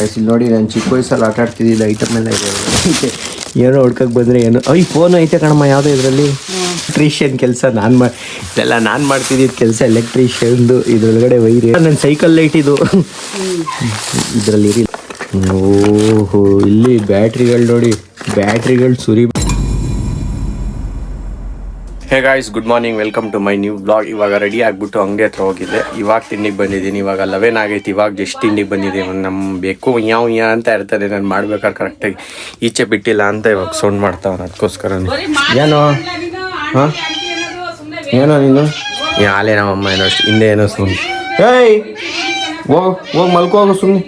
ಇಲ್ಲಿ ನೋಡಿ ನಾನು ಚಿಕ್ಕ ವಯಸ್ಸಲ್ಲಿ ಆಟ ಆಡ್ತಿದ್ದಿದ್ದು ಐಟಮ್ ಎಲ್ಲ ಇದೆ. ಏನೋ ಹುಡ್ಕಕ್ಕೆ ಬಂದರೆ ಏನೋ ಫೋನ್ ಐತೆ ಕಣಮ್ಮ ಯಾವುದೋ ಇದರಲ್ಲಿ ಎಲೆಕ್ಟ್ರಿಷಿಯನ್ ಕೆಲಸ ಇದೆಲ್ಲ ನಾನು ಮಾಡ್ತಿದ್ದಿದ್ದು ಕೆಲಸ ಎಲೆಕ್ಟ್ರಿಷಿಯನ್ದು. ಇದ್ರೊಳಗಡೆ ವೈರ್ ನನ್ನ ಸೈಕಲ್ ಲೈಟ್ ಇದು ಇದರಲ್ಲಿ ಇರಿ. ಓಹೋ ಇಲ್ಲಿ ಬ್ಯಾಟ್ರಿಗಳು ನೋಡಿ, ಬ್ಯಾಟ್ರಿಗಳು ಸುರಿ. Hey guys, good morning, welcome to my new blog. ಇವಾಗ ರೆಡಿ ಆಗಿಬಿಟ್ಟು ಅಂಗಡಿ ಹತ್ರ ಹೋಗಿದ್ದೆ. ಇವಾಗ ತಿಂಡಿಗೆ ಬಂದಿದ್ದೀನಿ. ಇವಾಗ 11 ಆಗೈತಿ. ಇವಾಗ ಜಸ್ಟ್ ತಿಂಡಿಗೆ ಬಂದಿದ್ದೀನಿ. ನಮ್ಮ ಬೇಕು ಯಾವ ಅಂತ ಇರ್ತದೆ. ನಾನು ಮಾಡ್ಬೇಕಾದ್ರೆ ಕರೆಕ್ಟಾಗಿ ಈಚೆ ಬಿಟ್ಟಿಲ್ಲ ಅಂತ ಇವಾಗ ಸೌಂಡ್ ಮಾಡ್ತಾವ. ಅದಕ್ಕೋಸ್ಕರ ಏನೋ ಹಾಂ ಏನೋ ನೀನು ಹಾಲೇ ನಮ್ಮಮ್ಮ ಏನೋ ಅಷ್ಟು ಹಿಂದೆ ಏನೋ ಸುಮ್ಮನೆ ಏಯ್ ಹೋಗಿ ಮಲ್ಕೋಗು ಸುಮ್ಮನೆ.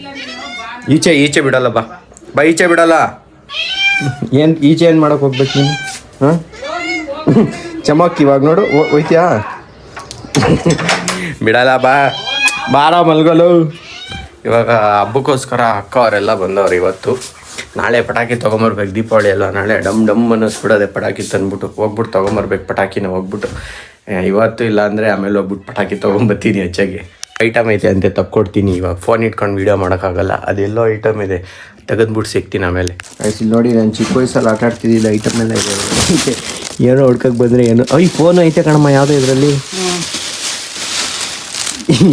ಈಚೆ ಬಿಡಲ್ಲ ಬಾ ಈಚೆ ಬಿಡಲ್ಲ. ಏನು ಈಚೆ ಏನು ಮಾಡೋಕೆ ಹೋಗ್ಬೇಕು ನೀನು? ಹಾಂ ಚಮಕ್ ಇವಾಗ ನೋಡು ಹೋಯ್ತೀಯಾ? ಬಿಡಲ್ಲ ಬಾರ ಮಲ್ಗಲು. ಇವಾಗ ಹಬ್ಬಕ್ಕೋಸ್ಕರ ಅಕ್ಕ ಅವರೆಲ್ಲ ಬಂದವ್ರು ಇವತ್ತು. ನಾಳೆ ಪಟಾಕಿ ತೊಗೊಂಬರ್ಬೇಕು, ದೀಪಾವಳಿ ಎಲ್ಲ ನಾಳೆ. ಡಮ್ ಅನ್ನಿಸ್ಬಿಡೋದೆ ಪಟಾಕಿ ತಂದ್ಬಿಟ್ಟು ಹೋಗ್ಬಿಟ್ಟು ತೊಗೊಂಬರ್ಬೇಕು ಪಟಾಕಿನ. ಹೋಗ್ಬಿಟ್ಟು ಇವತ್ತು ಇಲ್ಲ ಅಂದರೆ ಆಮೇಲೆ ಹೋಗ್ಬಿಟ್ಟು ಪಟಾಕಿ ತೊಗೊಂಬರ್ತೀನಿ. ಹೆಚ್ಚಾಗಿ ಐಟಮ್ ಐತೆ ಅಂತೆ ತಕ್ಕೊಡ್ತೀನಿ. ಇವಾಗ ಫೋನ್ ಇಟ್ಕೊಂಡು ವೀಡಿಯೋ ಮಾಡೋಕ್ಕಾಗಲ್ಲ. ಅದೆಲ್ಲೋ ಐಟಮ್ ಇದೆ, ತೆಗೆದ್ಬಿಟ್ಟು ಸಿಗ್ತೀನಿ ಆಮೇಲೆ. ಇಲ್ಲಿ ನೋಡಿ ನಾನು ಚಿಕ್ಕ ವಯಸ್ಸಲ್ಲಿ ಆಟ ಆಡ್ತಿದ್ದಿದ್ದು ಐಟಮ್ ಎಲ್ಲ ಇದೆ. ಏನೋ ಹುಡ್ಕಕ್ಕೆ ಬಂದರೆ ಏನೋ ಫೋನ್ ಐತೆ ಕಣಮ್ಮ ಯಾವುದೋ ಇದರಲ್ಲಿ.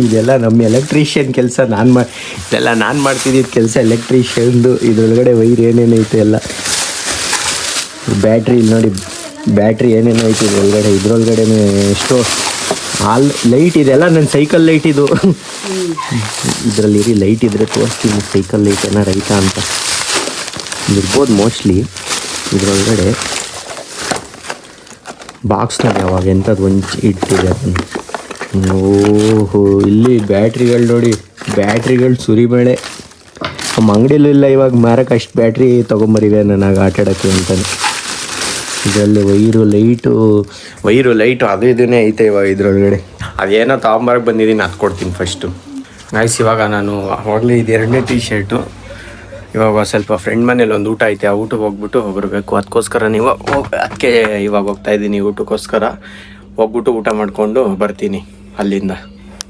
ಇದೆಲ್ಲ ನಮ್ಮ ಎಲೆಕ್ಟ್ರಿಷಿಯನ್ ಕೆಲಸ. ಇದೆಲ್ಲ ನಾನು ಮಾಡ್ತಿದ್ದಿದ್ದು ಕೆಲಸ ಎಲೆಕ್ಟ್ರಿಷಿಯನ್ದು. ಇದ್ರೊಳಗಡೆ ವೈರ್ ಏನೇನೈತೆ ಎಲ್ಲ ಬ್ಯಾಟ್ರಿ. ಇಲ್ಲಿ ನೋಡಿ ಬ್ಯಾಟ್ರಿ ಏನೇನೋ ಐತೆ ಇದ್ರೊಳಗಡೆ. ಇದ್ರೊಳಗಡೆ ಎಷ್ಟೋ ಲೈಟ್ ಇದೆಲ್ಲ ನನ್ನ ಸೈಕಲ್ ಲೈಟ್ ಇದು. ಇದರಲ್ಲಿ ಇರಿ, ಲೈಟ್ ಇದ್ದರೆ ತೋರಿಸ್ತೀನಿ ಸೈಕಲ್ ಲೈಟ್ ಏನೋ ರೈತ ಅಂತ ಇರ್ಬೋದು ಮೋಸ್ಟ್ಲಿ. ಇದರೊಳಗಡೆ ಬಾಕ್ಸ್ನಾಗ ಅವಾಗ ಎಂಥದ್ದು ಒಂದು ಇಟ್ಟಿದೆ ಅದನ್ನು. ಓಹೋ ಇಲ್ಲಿ ಬ್ಯಾಟ್ರಿಗಳು ನೋಡಿ, ಬ್ಯಾಟ್ರಿಗಳು ಸುರಿಬೇಳೆ. ನಮ್ಮ ಅಂಗಡಿಯಲ್ಲೂ ಇಲ್ಲ ಇವಾಗ ಮಾರಕ್ಕೆ. ಅಷ್ಟು ಬ್ಯಾಟ್ರಿ ತೊಗೊಂಬರಿವೆ ನನಗೆ ಆಟ ಆಡೋಕ್ಕೆ ಅಂತಲೇ. ಇದರಲ್ಲಿ ವೈರು ಲೈಟು ಅದು ಇದನ್ನೇ ಐತೆ ಇವಾಗ ಇದ್ರೊಳಗಡೆ. ಅದೇನೋ ತೊಗೊಂಬರಕ್ಕೆ ಬಂದಿದ್ದೀನಿ, ಅದು ಕೊಡ್ತೀನಿ ಫಸ್ಟು. ನೈಸ್. ಇವಾಗ ನಾನು ಅವಾಗಲೇ ಇದು 2ನೇ ಟೀ ಶರ್ಟು. ಇವಾಗ ಸ್ವಲ್ಪ ಫ್ರೆಂಡ್ ಮನೇಲಿ ಒಂದು ಊಟ ಐತೆ, ಆ ಊಟಕ್ಕೆ ಹೋಗ್ಬಿಟ್ಟು ಬರಬೇಕು. ಅದಕ್ಕೋಸ್ಕರ ಅದಕ್ಕೆ ಇವಾಗ ಹೋಗ್ತಾಯಿದ್ದೀನಿ ಊಟಕ್ಕೋಸ್ಕರ. ಹೋಗ್ಬಿಟ್ಟು ಊಟ ಮಾಡಿಕೊಂಡು ಬರ್ತೀನಿ ಅಲ್ಲಿಂದ.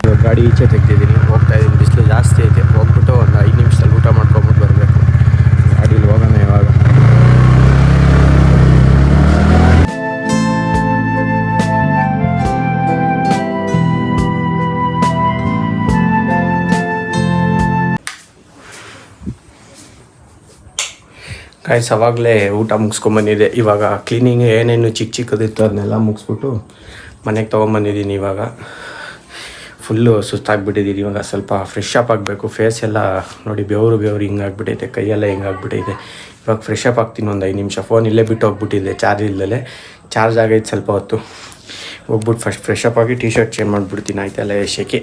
ಇವಾಗ ಗಾಡಿ ಈಚೆ ತೆಗ್ದಿದ್ದೀನಿ, ಹೋಗ್ತಾಯಿದ್ದೀನಿ. ಬಿಸಿಲು ಜಾಸ್ತಿ ಐತೆ. ಹೋಗ್ಬಿಟ್ಟು ಒಂದು 5 ನಿಮಿಷದಲ್ಲಿ ಊಟ ಮಾಡ್ಕೊಂಬಿಟ್ಟು ಬರಬೇಕು. ಗಾಡೀಲಿ ಹೋಗೋಣ ಇವಾಗ. ಗಾಯ್ಸ್ ಅವಾಗಲೇ ಊಟ ಮುಗಿಸ್ಕೊಂಬಂದಿದ್ದೆ. ಇವಾಗ ಕ್ಲೀನಿಂಗ್ ಏನೇನು ಚಿಕ್ಕದಿತ್ತು ಅದನ್ನೆಲ್ಲ ಮುಗಿಸ್ಬಿಟ್ಟು ಮನೆಗೆ ತೊಗೊಂಬಂದಿದ್ದೀನಿ. ಇವಾಗ ಫುಲ್ಲು ಸುಸ್ತಾಗಿಬಿಟ್ಟಿದ್ದೀನಿ. ಇವಾಗ ಸ್ವಲ್ಪ ಫ್ರೆಶ್ ಅಪ್ ಆಗಬೇಕು. ಫೇಸ್ ಎಲ್ಲ ನೋಡಿ ಬೆವರು ಹಿಂಗಾಗ್ಬಿಟ್ಟೈತೆ, ಕೈಯೆಲ್ಲ ಹಿಂಗಾಗ್ಬಿಟ್ಟೈತೆ. ಇವಾಗ ಫ್ರೆಶ್ ಅಪ್ ಆಗ್ತೀನಿ ಒಂದು 5 ನಿಮಿಷ. ಫೋನ್ ಇಲ್ಲೇ ಬಿಟ್ಟು ಹೋಗ್ಬಿಟ್ಟಿದ್ದೆ, ಚಾರ್ಜ್ ಇಲ್ಲದೆ. ಚಾರ್ಜ್ ಆಗೈತೆ ಸ್ವಲ್ಪ ಹೊತ್ತು. ಹೋಗ್ಬಿಟ್ಟು ಫಸ್ಟ್ ಫ್ರೆಶ್ ಅಪ್ ಆಗಿ ಟೀ ಶರ್ಟ್ ಚೇಂಜ್ ಮಾಡಿಬಿಡ್ತೀನಿ. ಆಯ್ತಲ್ಲ ಶೆಕೆ.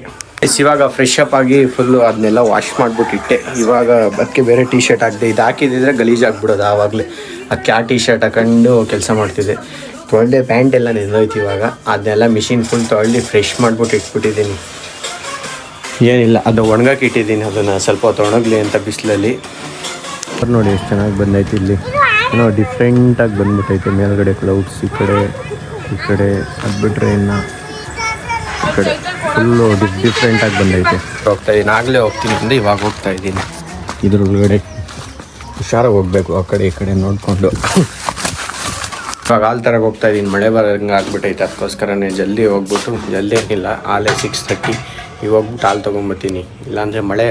ಇವಾಗ ಫ್ರೆಶ್ ಅಪ್ ಆಗಿ ಫುಲ್ಲು ಅದನ್ನೆಲ್ಲ ವಾಶ್ ಮಾಡಿಬಿಟ್ಟಿಟ್ಟೆ. ಇವಾಗ ಅದಕ್ಕೆ ಬೇರೆ ಟೀ ಶರ್ಟ್ ಹಾಕಿದೆ. ಇದು ಹಾಕಿದ್ದಿದ್ರೆ ಗಲೀಜಾಗ್ಬಿಡೋದು ಆವಾಗಲೇ. ಅದಕ್ಕೆ ಆ ಟೀ ಶರ್ಟ್ ಹಾಕೊಂಡು ಕೆಲಸ ಮಾಡ್ತಿದ್ದೆ. ತೊಳೆದೆ, ಪ್ಯಾಂಟ್ ಎಲ್ಲ ನೆಂದೋಯ್ತು. ಇವಾಗ ಅದನ್ನೆಲ್ಲ ಮಿಷಿನ್ ಫುಲ್ ತೊಳೆದು ಫ್ರೆಶ್ ಮಾಡಿಬಿಟ್ಟು ಇಟ್ಬಿಟ್ಟಿದ್ದೀನಿ. ಏನಿಲ್ಲ, ಅದು ಒಣಗಕ್ಕೆ ಇಟ್ಟಿದ್ದೀನಿ. ಅದನ್ನು ಸ್ವಲ್ಪ ಹೊತ್ತು ಒಣಗಲಿ ಅಂತ ಬಿಸಿಲಲ್ಲಿ. ನೋಡಿ ಎಷ್ಟು ಚೆನ್ನಾಗಿ ಬಂದೈತೆ. ಇಲ್ಲಿ ಏನೋ ಡಿಫ್ರೆಂಟಾಗಿ ಬಂದ್ಬಿಟ್ಟೈತೆ. ಮೇಲ್ಗಡೆ ಕ್ಲೌಡ್ಸ್, ಈ ಕಡೆ ಅದು ಬಿಟ್ಟರೆ ಇನ್ನು ಈ ಕಡೆ ಫುಲ್ಲು ಡಿಫ್ರೆಂಟಾಗಿ ಬಂದೈತೆ. ಹೋಗ್ತಾಯಿದ್ದೀನಿ, ಆಗಲೇ ಹೋಗ್ತೀನಿ ಅಂದರೆ ಇವಾಗ ಹೋಗ್ತಾಯಿದ್ದೀನಿ. ಇದ್ರೊಳಗಡೆ ಹುಷಾರಾಗಿ ಹೋಗಬೇಕು, ಆ ಕಡೆ ಈ ಕಡೆ ನೋಡಿಕೊಂಡು. ಇವಾಗ ಹಾಲು ಥರಕ್ಕೆ ಹೋಗ್ತಾಯಿದ್ದೀನಿ. ಮಳೆ ಬರೋಂಗೆ ಆಗ್ಬಿಟ್ಟೈತೆ. ಅದಕ್ಕೋಸ್ಕರನೇ ಜಲ್ದಿ ಹೋಗ್ಬಿಟ್ಟು, ಜಲ್ದಿ ಏನಿಲ್ಲ, ಆಲೇ 6:30 ಈಗ ಹೋಗ್ಬಿಟ್ಟು ಹಾಲು ತೊಗೊಂಬರ್ತೀನಿ. ಇಲ್ಲಾಂದರೆ ಮಳೆ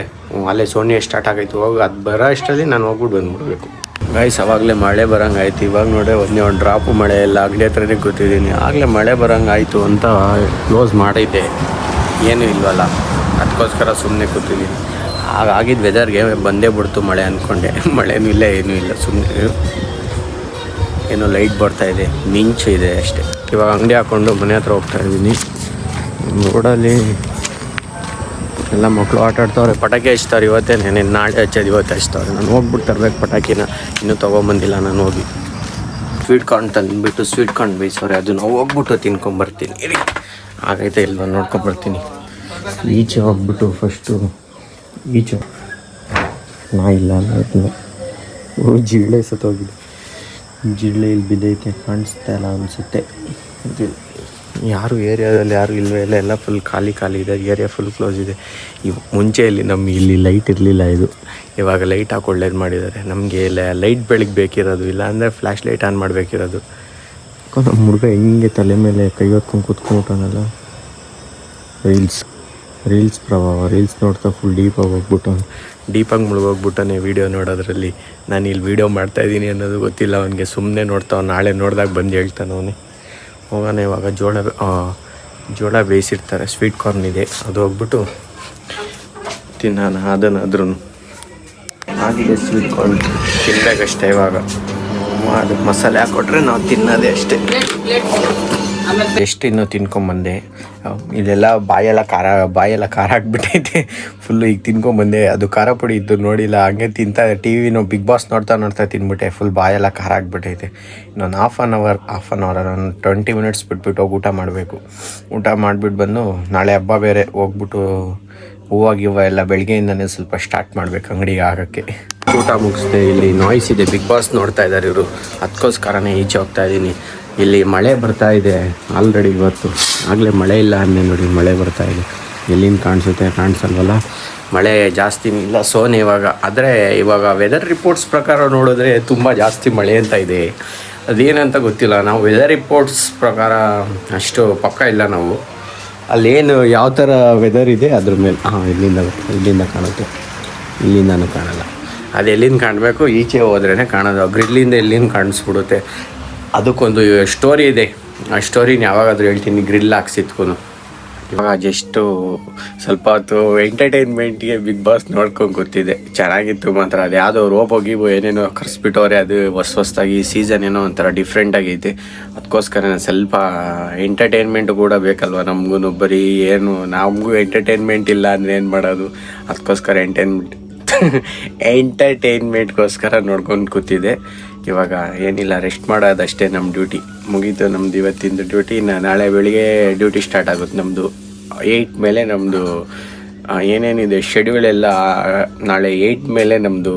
ಅಲ್ಲೇ ಸೋನಿ ಸ್ಟಾರ್ಟ್ ಆಗೈತೆ. ಅದು ಬರೋ ಅಷ್ಟರಲ್ಲಿ ನಾನು ಹೋಗ್ಬಿಟ್ಟು ಬಂದ್ಬಿಡ್ಬೇಕು. ಗಾಯ್ಸ್ ಅವಾಗಲೇ ಮಳೆ ಬರೋಂಗೆ ಆಯ್ತು. ಇವಾಗ ನೋಡಿ ಒಂದು ಡ್ರಾಪು ಮಳೆ ಎಲ್ಲ ಅಂಗಡಿ ಹತ್ರನೇ ಕೂತಿದ್ದೀನಿ. ಆಗಲೇ ಮಳೆ ಬರೋಂಗೆ ಆಯಿತು ಅಂತ ಕ್ಲೋಸ್ ಮಾಡಿದ್ದೆ. ಏನೂ ಇಲ್ವಲ್ಲ, ಅದಕ್ಕೋಸ್ಕರ ಸುಮ್ಮನೆ ಕೂತಿದ್ದೀನಿ. ಆಗಿದ್ದ ವೆದರ್ಗೆ ಬಂದೇ ಬಿಡ್ತು ಮಳೆ ಅಂದ್ಕೊಂಡೆ. ಮಳೆನೂ ಇಲ್ಲ, ಏನೂ ಇಲ್ಲ. ಸುಮ್ಮನೆ ಏನೋ ಲೈಟ್ ಬರ್ತಾಯಿದೆ, ಮಿಂಚು ಇದೆ ಅಷ್ಟೇ. ಇವಾಗ ಅಂಗಡಿ ಹಾಕ್ಕೊಂಡು ಮನೆ ಹತ್ರ ಹೋಗ್ತಾಯಿದ್ದೀನಿ. ರೋಡಲ್ಲಿ ಎಲ್ಲ ಮಕ್ಕಳು ಆಟ ಆಡ್ತವ್ರೆ, ಪಟಾಕಿ ಹಚ್ತಾರೆ. ಇವತ್ತೇ ನಾಳೆ ಹಚ್ಚೋದು, ಇವತ್ತು ಹಚ್ತವ್ರೆ. ನಾನು ಹೋಗ್ಬಿಟ್ಟು ತರಬೇಕು ಪಟಾಕಿನ. ಇನ್ನೂ ತೊಗೊಂಬಂದಿಲ್ಲ ನಾನು. ಹೋಗಿ ಸ್ವೀಟ್ ಕಾರ್ನ್ ತಂದುಬಿಟ್ಟು ಸ್ವೀಟ್ ಕಾರ್ನ್ ಬೇಯಿಸೋರೆ, ಅದನ್ನು ಹೋಗ್ಬಿಟ್ಟು ತಿನ್ಕೊಂಬರ್ತೀನಿ. ಇರಿ ಆಗೈತೆ ಇಲ್ವ ನೋಡ್ಕೊಂಬರ್ತೀನಿ. ಈಚೆ ಹೋಗ್ಬಿಟ್ಟು ಫಸ್ಟು ಈಚೆ ನಾ ಇಲ್ಲ ಜಿರಳೆ ಸತ್ತೋಗಿದೆ. ಜಿರಳೆ ಇಲ್ಲಿ ಬಿದ್ದೈತೆ, ಕಾಣಿಸ್ತಾ ಇಲ್ಲ ಅನಿಸುತ್ತೆ. ಯಾರು ಏರಿಯಾದಲ್ಲಿ ಯಾರು ಇಲ್ಲವೇ ಇಲ್ಲ, ಎಲ್ಲ ಫುಲ್ ಖಾಲಿ ಇದೆ. ಏರಿಯಾ ಫುಲ್ ಕ್ಲೋಸ್ ಇದೆ. ಮುಂಚೆ ಇಲ್ಲಿ ಲೈಟ್ ಇರಲಿಲ್ಲ. ಇವಾಗ ಲೈಟ್ ಹಾಕಿ ಒಳ್ಳೇದು ಮಾಡಿದ್ದಾರೆ. ನಮಗೆ ಲೈಟ್ ಬೆಳಗ್ಗೆ ಬೇಕಿರೋದು, ಇಲ್ಲ ಅಂದರೆ ಫ್ಲ್ಯಾಶ್ ಲೈಟ್ ಆನ್ ಮಾಡಬೇಕಿರೋದು. ನಮ್ಮ ಹುಡುಗ ಹೆಂಗೆ ತಲೆ ಮೇಲೆ ಕೈ ಹೊತ್ಕೊಂಡು ಕೂತ್ಕೊಂಡ್ಬಿಟ್ಟವನಲ್ಲ. ರೀಲ್ಸ್ ಪ್ರಭಾವ, ರೀಲ್ಸ್ ನೋಡ್ತಾ ಫುಲ್ ಡೀಪಾಗಿ ಮುಳುಗೋಗ್ಬಿಟ್ಟಾನೆ ವೀಡಿಯೋ ನೋಡೋದ್ರಲ್ಲಿ. ನಾನು ಇಲ್ಲಿ ವೀಡಿಯೋ ಮಾಡ್ತಾಯಿದ್ದೀನಿ ಅನ್ನೋದು ಗೊತ್ತಿಲ್ಲ ಅವನಿಗೆ. ಸುಮ್ಮನೆ ನೋಡ್ತಾವ, ನಾಳೆ ನೋಡಿದಾಗ ಬಂದು ಹೇಳ್ತಾನೆ ಅವನೇ. ಹೋಗೋಣ ಇವಾಗ. ಜೋಳ ಬೇಯಿಸಿರ್ತಾರೆ, ಸ್ವೀಟ್ ಕಾರ್ನ್ ಇದೆ, ಅದು ಹೋಗ್ಬಿಟ್ಟು ತಿನ್ನೋಣ. ಅದನ್ನಾದ್ರೂ ಆಗಿದೆ ಸ್ವೀಟ್ ಕಾರ್ನ್, ತಿನ್ನಬೇಕಷ್ಟೇ ಇವಾಗ. ಅದಕ್ಕೆ ಮಸಾಲೆ ಹಾಕ್ಕೊಟ್ರೆ ನಾವು ತಿನ್ನೋದೇ ಅಷ್ಟೇ. ಎಷ್ಟು ಇನ್ನೂ ತಿನ್ಕೊಂಬಂದೆ. ಇಲ್ಲೆಲ್ಲ ಬಾಯೆಲ್ಲ ಖಾರ ಹಾಕ್ಬಿಟ್ಟೈತೆ ಫುಲ್ಲು. ಈಗ ತಿನ್ಕೊಂಬಂದೆ, ಅದು ಖಾರ ಪುಡಿ ಇದ್ದು ನೋಡಿಲ್ಲ, ಹಂಗೆ ತಿಂತಾ ಟಿವಿನೂ ಬಿಗ್ ಬಾಸ್ ನೋಡ್ತಾ ತಿನ್ಬಿಟ್ಟೆ. ಫುಲ್ ಬಾಯೆಲ್ಲ ಖಾರ ಹಾಕ್ಬಿಟ್ಟೈತೆ. ಇನ್ನೊಂದು ಹಾಫ್ ಆನ್ ಅವರ್ ಒಂದು 20 ಮಿನಿಟ್ಸ್ ಬಿಟ್ಬಿಟ್ಟು ಹೋಗಿ ಊಟ ಮಾಡಬೇಕು. ಊಟ ಮಾಡಿಬಿಟ್ಟು ಬಂದು ನಾಳೆ ಹಬ್ಬ ಬೇರೆ, ಹೋಗ್ಬಿಟ್ಟು ಹೂವು ಎಲ್ಲ ಬೆಳಗ್ಗೆಯಿಂದನೇ ಸ್ವಲ್ಪ ಸ್ಟಾರ್ಟ್ ಮಾಡಬೇಕು ಅಂಗಡಿಗೆ ಆಗೋಕ್ಕೆ. ಊಟ ಮುಗಿಸ್ದೆ. ಇಲ್ಲಿ ನಾಯ್ಸ್ ಇದೆ, ಬಿಗ್ ಬಾಸ್ ನೋಡ್ತಾ ಇದ್ದಾರೆ ಇವರು, ಅದಕ್ಕೋಸ್ಕರನೇ ಈಚೆ ಹೋಗ್ತಾ ಇದ್ದೀನಿ. ಇಲ್ಲಿ ಮಳೆ ಬರ್ತಾ ಇದೆ ಆಲ್ರೆಡಿ. ಇವತ್ತು ಆಗಲೇ ಮಳೆ ಇಲ್ಲ ಅಂದೆ ನೋಡಿ, ಮಳೆ ಬರ್ತಾ ಇದೆ. ಎಲ್ಲಿಂದ ಕಾಣಿಸಲ್ವಲ್ಲ. ಮಳೆ ಜಾಸ್ತಿನೂ ಇಲ್ಲ ಸೋನೆ ಇವಾಗ. ಆದರೆ ಇವಾಗ ವೆದರ್ ರಿಪೋರ್ಟ್ಸ್ ಪ್ರಕಾರ ನೋಡಿದ್ರೆ ತುಂಬ ಜಾಸ್ತಿ ಮಳೆ ಅಂತ ಇದೆ. ಅದೇನಂತ ಗೊತ್ತಿಲ್ಲ. ನಾವು ವೆದರ್ ರಿಪೋರ್ಟ್ಸ್ ಪ್ರಕಾರ ಅಷ್ಟು ಪಕ್ಕ ಇಲ್ಲ ನಾವು. ಅಲ್ಲೇನು ಯಾವ ಥರ ವೆದರ್ ಇದೆ ಅದ್ರ ಮೇಲೆ ಇಲ್ಲಿಂದ ಕಾಣುತ್ತೆ, ಇಲ್ಲಿಂದನೂ ಕಾಣಲ್ಲ. ಅದು ಎಲ್ಲಿಂದ ಕಾಣಬೇಕು, ಈಚೆ ಹೋದ್ರೇ ಕಾಣೋದು. ಗ್ರಿಲ್ಲಿಂದ ಎಲ್ಲಿಂದ ಕಾಣಿಸ್ಬಿಡುತ್ತೆ. ಅದಕ್ಕೊಂದು ಸ್ಟೋರಿ ಇದೆ, ಆ ಸ್ಟೋರಿನ ಯಾವಾಗಾದರೂ ಹೇಳ್ತೀನಿ. ಗ್ರಿಲ್ ಹಾಕ್ಸಿದ್ಕೂ ಇವಾಗ ಜಸ್ಟು ಸ್ವಲ್ಪ ಹೊತ್ತು ಎಂಟರ್ಟೈನ್ಮೆಂಟ್ಗೆ ಬಿಗ್ ಬಾಸ್ ನೋಡ್ಕೊಂಡು ಗೊತ್ತಿದೆ. ಚೆನ್ನಾಗಿತ್ತು ಮಾತ್ರ. ಅದು ಯಾವುದೋ ರೋಬೋ ಗೀಬೋ ಏನೇನೋ ಕರೆಸ್ಬಿಟ್ಟವ್ರೆ. ಅದು ಹೊಸ್ದಾಗಿ ಸೀಸನ್ ಏನೋ ಒಂಥರ ಡಿಫ್ರೆಂಟಾಗೈತೆ. ಅದಕ್ಕೋಸ್ಕರ ಸ್ವಲ್ಪ ಎಂಟರ್ಟೈನ್ಮೆಂಟು ಕೂಡ ಬೇಕಲ್ವ ನಮಗೂ. ಬರೀ ನಮಗೂ ಎಂಟರ್ಟೈನ್ಮೆಂಟ್ ಇಲ್ಲ ಅಂದರೆ ಏನು ಮಾಡೋದು. ಅದಕ್ಕೋಸ್ಕರ ಎಂಟರ್ಟೈನ್ಮೆಂಟ್ಗೋಸ್ಕರ ನೋಡ್ಕೊಂಡು ಕೂತಿದ್ದೆ. ಇವಾಗ ಏನಿಲ್ಲ, ರೆಸ್ಟ್ ಮಾಡೋದಷ್ಟೇ ನಮ್ಮ ಡ್ಯೂಟಿ. ಮುಗೀತು ನಮ್ಮದು ಇವತ್ತಿಂದು ಡ್ಯೂಟಿ. ನಾಳೆ ಬೆಳಿಗ್ಗೆ ಡ್ಯೂಟಿ ಸ್ಟಾರ್ಟ್ ಆಗುತ್ತೆ ನಮ್ಮದು. 8 ಮೇಲೆ ನಮ್ಮದು ಏನೇನಿದೆ ಶೆಡ್ಯೂಲ್ ಎಲ್ಲ ನಾಳೆ 8 ಮೇಲೆ ನಮ್ಮದು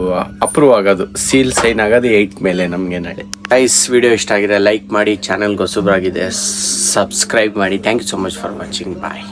ಅಪ್ರೂವ್ ಆಗೋದು, ಸೀಲ್ ಸೈನ್ ಆಗೋದು 8 ಮೇಲೆ ನಮಗೆ ನಾಳೆ. ವಿಡಿಯೋ ಇಷ್ಟ ಆಗಿದೆ ಲೈಕ್ ಮಾಡಿ, ಚಾನಲ್ಗೆ ಹೊಸಬ್ರಾಗಿದೆ ಸಬ್ಸ್ಕ್ರೈಬ್ ಮಾಡಿ. Thank you so much for watching. Bye.